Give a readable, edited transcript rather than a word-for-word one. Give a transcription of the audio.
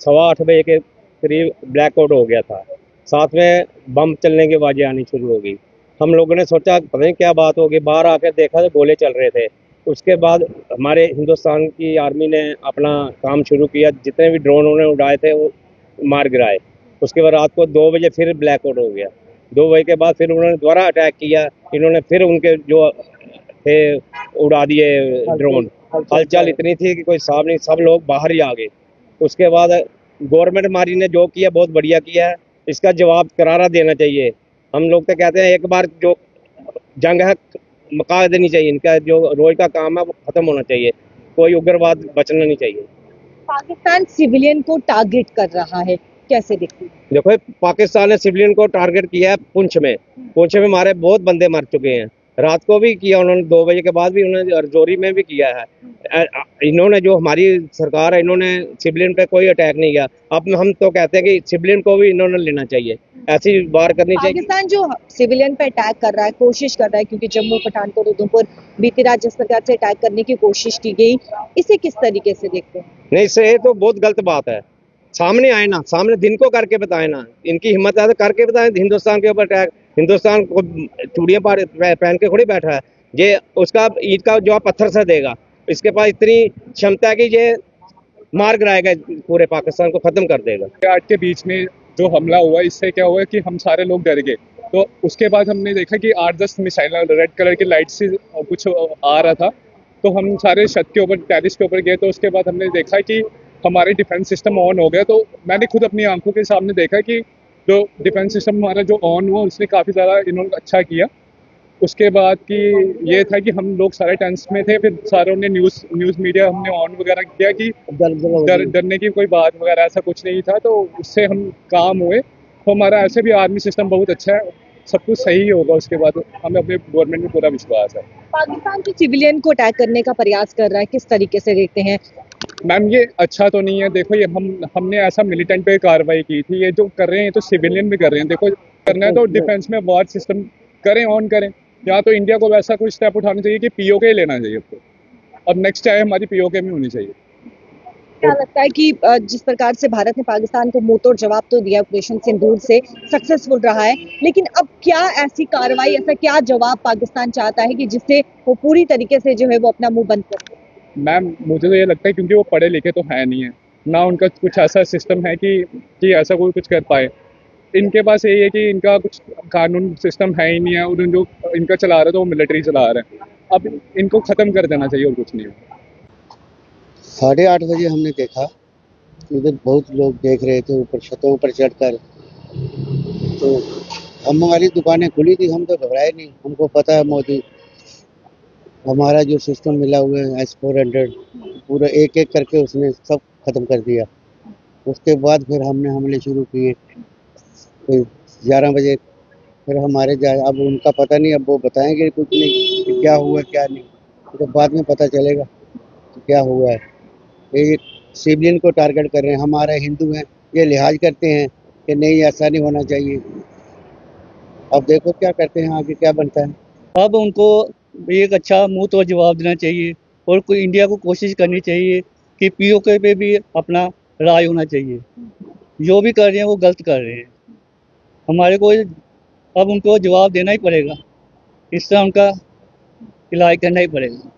8:15 के करीब ब्लैकआउट हो गया था। साथ में बम चलने की आवाज़ें आनी शुरू हो गई। हम लोगों ने सोचा पता नहीं क्या बात होगी, बाहर आकर देखा तो गोले चल रहे थे। उसके बाद हमारे हिंदुस्तान की आर्मी ने अपना काम शुरू किया, जितने भी ड्रोन उन्होंने उड़ाए थे वो मार गिराए। उसके बाद रात को 2 बजे फिर ब्लैकआउट हो गया। 2 बजे के बाद फिर उन्होंने दोबारा अटैक किया। इन्होंने फिर उनके जो थे उड़ा दिए ड्रोन। हलचल इतनी थी कि कोई हिसाब नहीं, सब लोग बाहर ही आ गए। उसके बाद गवर्नमेंट हमारी ने जो किया बहुत बढ़िया किया है, इसका जवाब करारा देना चाहिए। हम लोग तो कहते हैं एक बार जो जंग है मुका देनी चाहिए, इनका जो रोज का काम है वो खत्म होना चाहिए, कोई उग्रवाद बचना नहीं चाहिए। पाकिस्तान सिविलियन को टारगेट कर रहा है, कैसे देखते हैं? देखो पाकिस्तान ने सिविलियन को टारगेट किया है पुंछ में हमारे बहुत बंदे मर चुके हैं। रात को भी किया उन्होंने, 2 बजे के बाद भी उन्होंने, रजौरी में भी किया है। इन्होंने जो हमारी सरकार है, इन्होंने सिविलियन पे कोई अटैक नहीं किया। अब हम तो कहते हैं कि सिविलियन को भी इन्होंने लेना चाहिए, ऐसी वार करनी चाहिए। पाकिस्तान जो सिविलियन पे अटैक कर रहा है, कोशिश कर रहा है, क्योंकि जम्मू पठानकोट उधमपुर बीती रात जिस प्रकार से अटैक करने की कोशिश की गई, इसे किस तरीके से देखते हैं? नहीं, इससे ये तो बहुत गलत बात है। सामने आए ना, सामने दिन को करके बताए ना, इनकी हिम्मत है तो करके बताए। हिंदुस्तान के ऊपर अटैक, हिंदुस्तान को चूड़ियां पहन के थोड़ी बैठा है। ये उसका ईद का जवाब पत्थर से देगा। इसके पास इतनी क्षमता है कि ये मार गिराएगा, पूरे पाकिस्तान को खत्म कर देगा। आठ के बीच में जो हमला हुआ, इससे क्या हुआ कि हम सारे लोग डर गए। तो उसके बाद हमने देखा कि 8-10 मिसाइल रेड कलर की लाइट से कुछ आ रहा था। तो हम सारे छत के ऊपर, टेरिस के ऊपर गए। तो उसके बाद हमने देखा कि हमारे डिफेंस सिस्टम ऑन हो गया। तो मैंने खुद अपनी आंखों के सामने देखा कि जो डिफेंस सिस्टम हमारा जो ऑन हुआ, उसने काफ़ी ज़्यादा इन्होंने अच्छा किया। उसके बाद कि ये था कि हम लोग सारे टेंस में थे। फिर सारों ने न्यूज़ मीडिया हमने ऑन वगैरह किया कि डरने की कोई बात वगैरह ऐसा कुछ नहीं था। तो उससे हम काम हुए। तो हमारा ऐसे भी आर्मी सिस्टम बहुत अच्छा है, सब कुछ सही होगा। उसके बाद हमें अपने गवर्नमेंट में पूरा विश्वास है। पाकिस्तान जो सिविलियन को अटैक करने का प्रयास कर रहा है, किस तरीके से देखते हैं? मैम ये अच्छा तो नहीं है। देखो ये हमने ऐसा मिलिटेंट पे कार्रवाई की थी। ये जो कर रहे हैं तो सिविलियन भी कर रहे हैं। देखो करना है तो डिफेंस में वार सिस्टम करें, ऑन करें। या तो इंडिया को वैसा कोई स्टेप उठाना चाहिए कि पीओके लेना चाहिए उसको। अब नेक्स्ट चाहे हमारी पीओके में होनी चाहिए। क्या लगता है कि जिस प्रकार से भारत ने पाकिस्तान को मुंहतोड़ जवाब तो दिया, ऑपरेशन सिंदूर से सक्सेसफुल रहा है, लेकिन अब क्या ऐसी कार्रवाई, ऐसा क्या जवाब पाकिस्तान चाहता है कि जिससे वो पूरी तरीके से जो है वो अपना मुंह बंद कर? मैम मुझे तो ये लगता है क्योंकि वो पढ़े लिखे तो है नहीं है ना, उनका कुछ ऐसा सिस्टम है कि ऐसा कोई कुछ कर पाए। इनके पास यही है कि इनका कुछ कानून सिस्टम है ही नहीं है। और जो इनका चला रहा है तो वो मिलिट्री चला रहा है। अब इनको ख़त्म कर देना चाहिए और कुछ नहीं है। 8:30 बजे हमने देखा, उधर बहुत लोग देख रहे थे ऊपर छतों पर चढ़कर। तो हमारी दुकानें खुली थी, हम तो घबराए नहीं। हमको पता है मोदी, हमारा जो सिस्टम मिला हुआ है S-400, पूरा एक एक करके उसने सब खत्म कर दिया। उसके बाद फिर हमने हमले शुरू किए। फिर 11 बजे फिर हमारे जाए, अब उनका पता नहीं, अब वो बताएंगे कुछ नहीं कि क्या हुआ क्या नहीं, तो बाद में पता चलेगा कि क्या हुआ है। ये सिविलियन को टारगेट कर रहे हैं। हमारे हिंदू हैं, ये लिहाज करते हैं कि नहीं ऐसा नहीं होना चाहिए। अब देखो क्या करते हैं, आगे क्या बनता है। अब उनको एक अच्छा मुंह तो जवाब देना चाहिए और कोई इंडिया को कोशिश करनी चाहिए कि पीओके पे भी अपना राय होना चाहिए। जो भी कर रहे हैं वो गलत कर रहे हैं। हमारे को अब उनको जवाब देना ही पड़ेगा, इससे उनका इलाज करना ही पड़ेगा।